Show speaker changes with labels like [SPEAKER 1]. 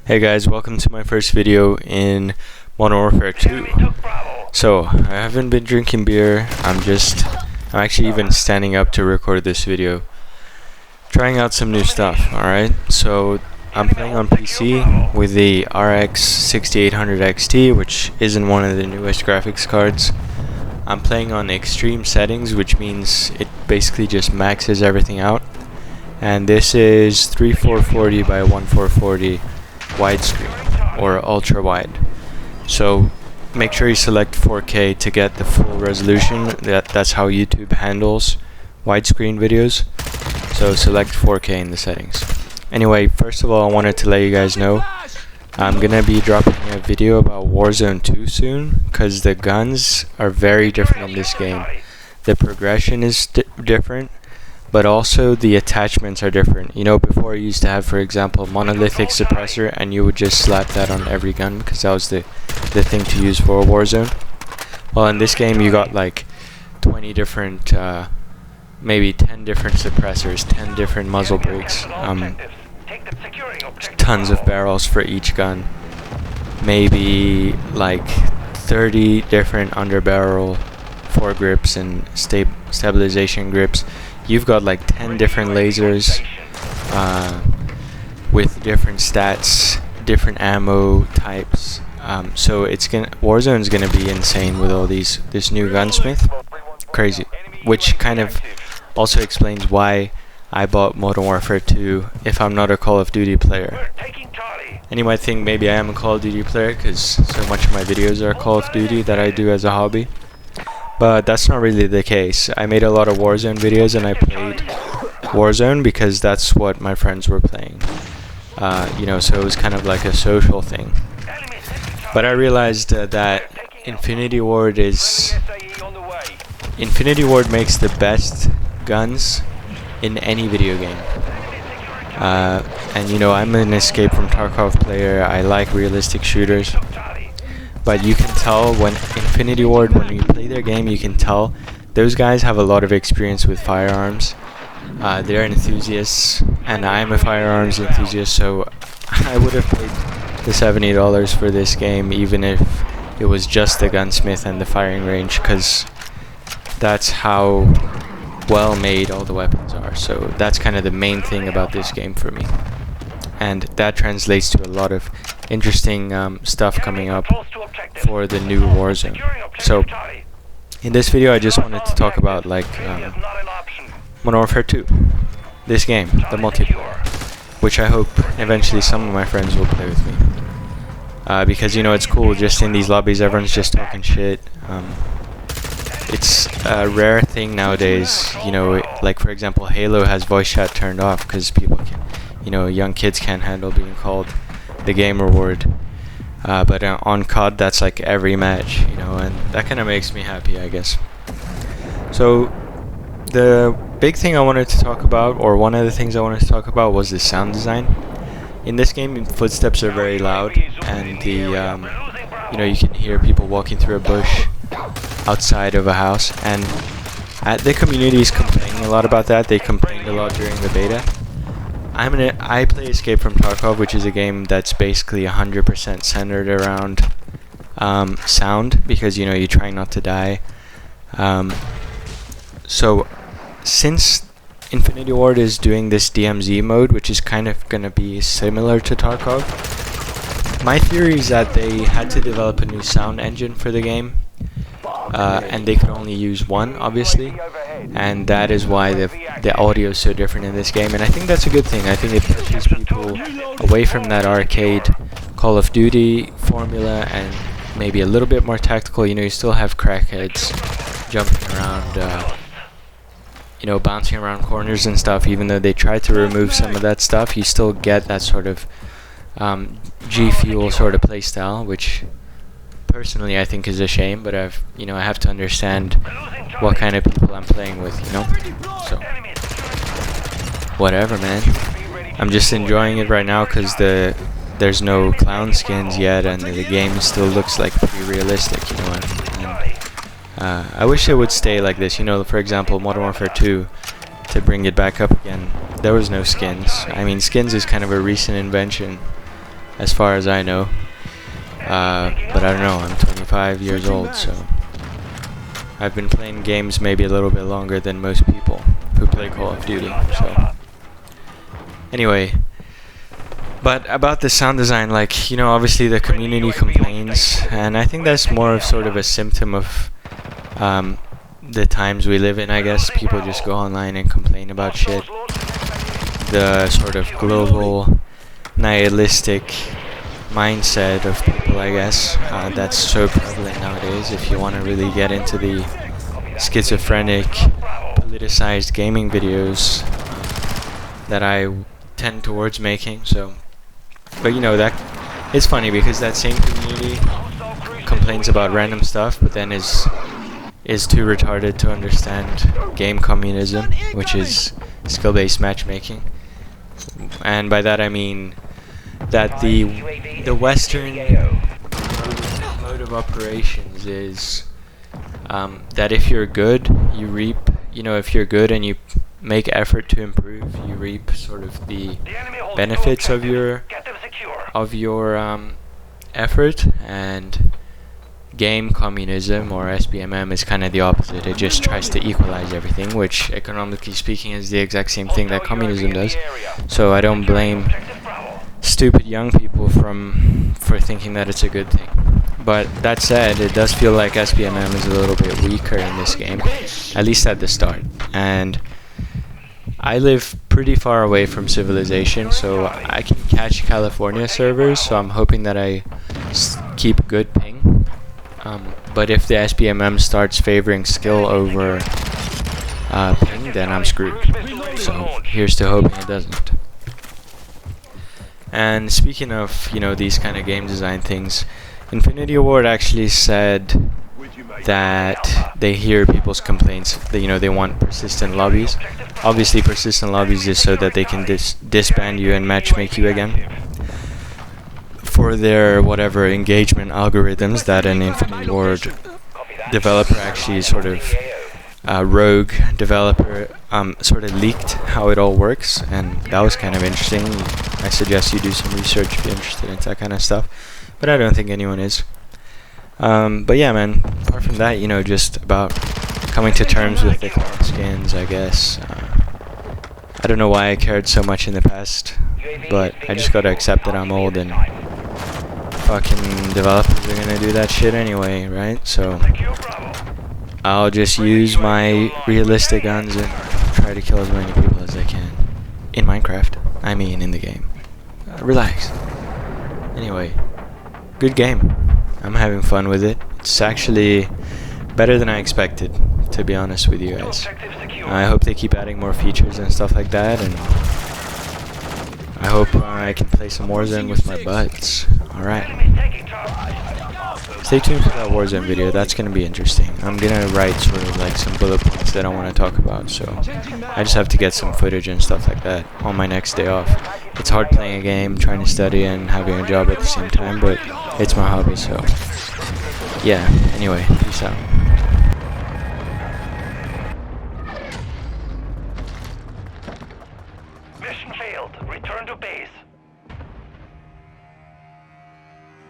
[SPEAKER 1] Hey guys, welcome to my first video in Modern Warfare 2. So, I haven't been drinking beer, I'm actually even standing up to record this video. Trying out some new stuff, alright? So, I'm playing on PC with the RX 6800 XT, which isn't one of the newest graphics cards. I'm playing on extreme settings, which means it basically just maxes everything out. And this is 3440 by 1440 widescreen or ultra wide. So make sure you select 4K to get the full resolution. That's how YouTube handles widescreen videos. So select 4K in the settings. Anyway, first of all, I wanted to let you guys know I'm gonna be dropping a video about Warzone 2 soon, because the guns are very different in this game. The progression is different, but also the attachments are different. You know, before you used to have, for example, monolithic suppressor, and you would just slap that on every gun because that was the thing to use for Warzone. Well, in this game you got like 20 different, maybe 10 different suppressors, 10 different muzzle brakes, tons of barrels for each gun, maybe like 30 different underbarrel foregrips and stabilization grips. You've got like 10 different lasers with different stats, different ammo types. So Warzone's gonna be insane with all this new gunsmith. Crazy. Which kind of also explains why I bought Modern Warfare 2 if I'm not a Call of Duty player. And you might think maybe I am a Call of Duty player because so much of my videos are Call of Duty that I do as a hobby. But that's not really the case. I made a lot of Warzone videos and I played Warzone because that's what my friends were playing. You know, so it was kind of like a social thing. But I realized that Infinity Ward makes the best guns in any video game. And you know, I'm an Escape from Tarkov player. I like realistic shooters. But you can tell when Infinity Ward, when you play their game, you can tell those guys have a lot of experience with firearms. They're enthusiasts, and I'm a firearms enthusiast, so I would have paid the $70 for this game even if it was just the gunsmith and the firing range, because that's how well made all the weapons are. So that's kind of the main thing about this game for me. And that translates to a lot of interesting stuff coming up for the new Warzone. So in this video I just wanted to talk about like Modern Warfare 2, this game, the multiplayer, which I hope eventually some of my friends will play with me, because you know, it's cool just in these lobbies, everyone's just talking shit. It's a rare thing nowadays, you know, like for example Halo has voice chat turned off because people can, you know, young kids can't handle being called the gamer word. But on COD, that's like every match, you know, and that kind of makes me happy, I guess. So the big thing I wanted to talk about, or one of the things I wanted to talk about, was the sound design. In this game, footsteps are very loud, and the you know, you can hear people walking through a bush outside of a house, and the community is complaining a lot about that. They complained a lot during the beta. I play Escape from Tarkov, which is a game that's basically 100% centered around sound, because you know, you're trying not to die. So since Infinity Ward is doing this DMZ mode, which is kind of gonna be similar to Tarkov, my theory is that they had to develop a new sound engine for the game, and they could only use one, obviously, and that is why the audio is so different in this game. And I think that's a good thing. I think it pushes people away from that arcade Call of Duty formula and maybe a little bit more tactical. You know, you still have crackheads jumping around, you know, bouncing around corners and stuff. Even though they try to remove some of that stuff, you still get that sort of G Fuel sort of playstyle, which personally I think is a shame, but I have to understand what kind of people I'm playing with, you know. So whatever, man. I'm just enjoying it right now because there's no clown skins yet, and the game still looks like pretty realistic, you know. And I wish it would stay like this, you know. For example, Modern Warfare 2 to bring it back up again, there was no skins. I mean, skins is kind of a recent invention, as far as I know. But I don't know, I'm 25 years old, so I've been playing games maybe a little bit longer than most people who play Call of Duty, so anyway. But about the sound design, like, you know, obviously the community complains, and I think that's more of sort of a symptom of the times we live in, I guess. People just go online and complain about shit. The sort of global, nihilistic mindset of people, I guess, that's so prevalent nowadays. If you want to really get into the schizophrenic, politicized gaming videos that I tend towards making, so. But you know, that it's funny because that same community complains about random stuff, but then is too retarded to understand game communism, which is skill-based matchmaking. And by that I mean that the Western mode of operations is that if you're good, you reap. You know, if you're good and you make effort to improve, you reap sort of the benefits of your effort. And game communism, or SBMM, is kind of the opposite. It just tries to equalize everything, which economically speaking is the exact same thing that communism does. So I don't blame stupid young people for thinking that it's a good thing. But that said, it does feel like SBMM is a little bit weaker in this game, at least at the start. And I live pretty far away from civilization, so I can catch California servers, so I'm hoping that I keep good ping. But if the SBMM starts favoring skill over ping, then I'm screwed. So here's to hoping it doesn't. And speaking of, you know, these kind of game design things, Infinity Ward actually said that they hear people's complaints, that, you know, they want persistent lobbies. Obviously persistent lobbies is so that they can disband you and matchmake you again for their whatever engagement algorithms that an Infinity Ward developer actually sort of rogue developer sort of leaked how it all works, and that was kind of interesting. I suggest you do some research if you're interested in that kind of stuff, but I don't think anyone is. But yeah, man, apart from that, you know, just about coming to terms with the clan skins, I guess. I don't know why I cared so much in the past, but I just gotta accept that I'm old and fucking developers are gonna do that shit anyway, right? So I'll just use my realistic guns and try to kill as many people as I can. In Minecraft. I mean, in the game. Relax. Anyway, good game. I'm having fun with it. It's actually better than I expected, to be honest with you guys. I hope they keep adding more features and stuff like that, and I hope I can play some Warzone with my buds. Alright. Stay tuned for that Warzone video, that's going to be interesting. I'm going to write sort of like some bullet points that I want to talk about, so I just have to get some footage and stuff like that on my next day off. It's hard playing a game, trying to study, and having a job at the same time, but it's my hobby, so yeah. Anyway, peace out.